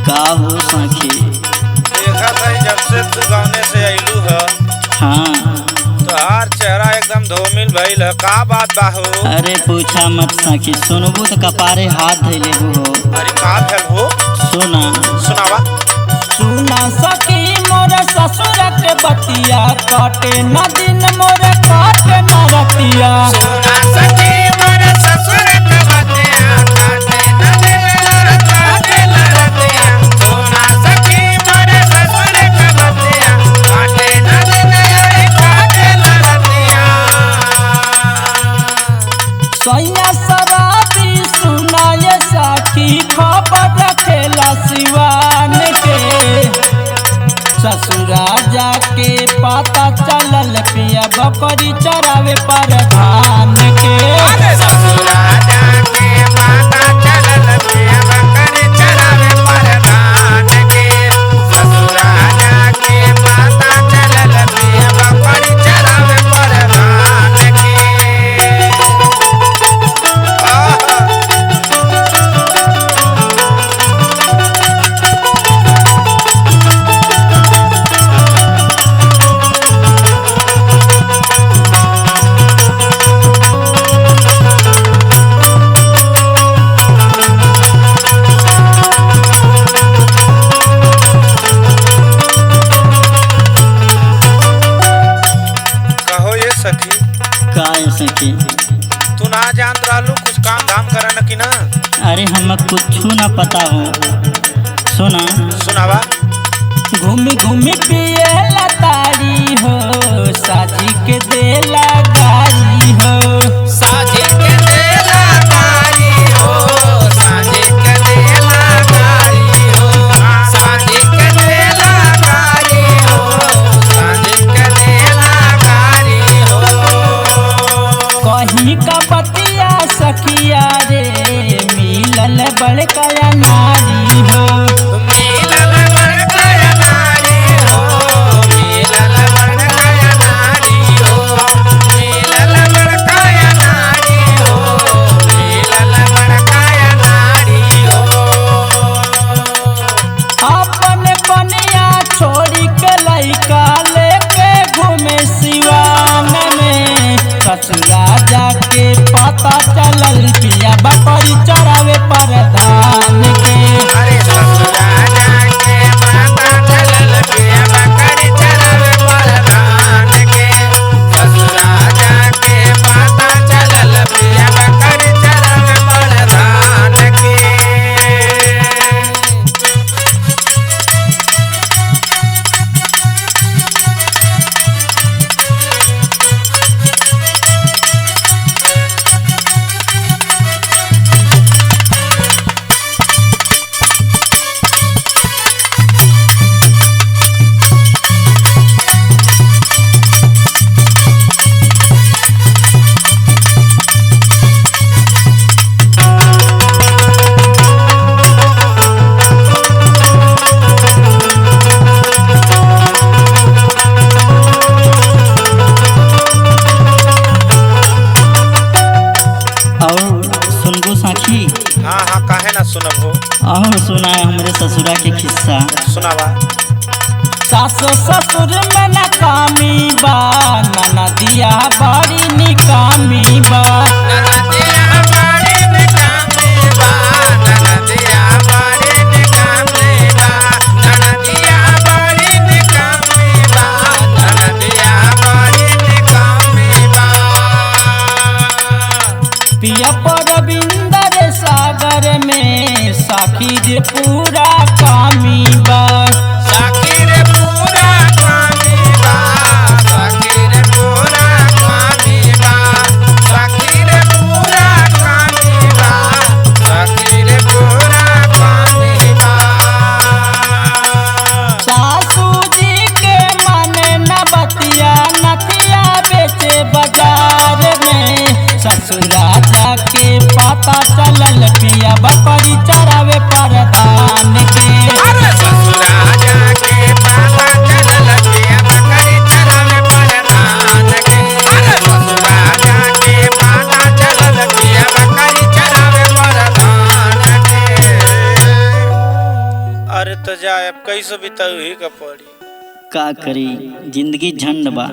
का हो सखी? देखा था जब से तू गाँव से आइलू है। हाँ। तोहार चेहरा एकदम धूमिल भइल है, का बात बा हो? अरे पूछा मत सखी, सुनबू तो कपारे हाथ धइले हो। अरे का भेल हो? सुना सुनावा। सुना सखी मोर ससुर के बतिया, काटे न दिन मोर काटे न रतिया। सुना सखी मोर ससुर के बतिया, काटे न दिन मोर काटे न रतिया। सुना सखी मोर ससुर के बतिया, काटे न दिन मोर काटे न रतिया। सैया शराबी सुना ये सखी, खबर रखेला सिवान के। ससुरा जाके पता चलल पिया बकरी चरावे प्रधान के। ससुरा जाके पता चलल पिया बकरी चरावे प्रधान के। ससुरा जाके पता चलल पिया बकरी चरावे प्रधान के। सखी का सखी? तू ना जानत रहलू कुछ काम धाम करन की ना? अरे हम कुछ ना पता हो। सुना सुनावा। घूमी घूमी पिए लतारी हो, साजी के देला गारी हो। साजी के देला गारी हो, साजी के देला गारी हो। साजी के देला गारी हो, साजी के देला गारी हो। कहीं का बतिया सखिया रे, मिलल बड़का नारी हो। मिलल बड़का नारी हो, मिलल बड़का नारी हो। मिलल बड़का नारी हो, मिलल बड़का नारी हो। अपन बनिया छोड़ी के लइका लेके घूमे सिवान में। ससुरा जाके पता चलल पिया बकरी चरावे प्रधान के। अरे ससुरा जाके पता चलल पिया बकरी चरावे प्रधान के। ससुरा जाके पता चलल पिया बकरी चरावे प्रधान के। हाँ हाँ काहे ना सुनब हो। और सुना हमरे ससुरा के किस्सा। सुनावा। सासु ससुर में नकामी बा, ननदिया बड़ी निकामी बा। ननदिया बड़ी निकामी बा, ननदिया बड़ी निकामी बा। ननदिया बड़ी निकामी बा, ननदिया बड़ी निकामी बा। पिया परविंदर सागर में साखी रे पूरा कामी बा। साखी रे पूरा कामी बा, साखी रे पूरा कामी बा। साखी रे पूरा कामी बा, साखी रे पूरा कामी बा। सासू जी के माने न बतिया, नथिया बेचे बाजार में। ससुरा जाके पता चलल पिया बकरी चरावे प्रधान के। अरे ससुरा जाके पता चलल पिया बकरी चरावे प्रधान के। अरे ससुरा जाके पता चलल पिया बकरी चरावे प्रधान के। अरे तो जाए अब कैसे बिताऊ ही का पड़ी। का करी, जिंदगी झंड बा।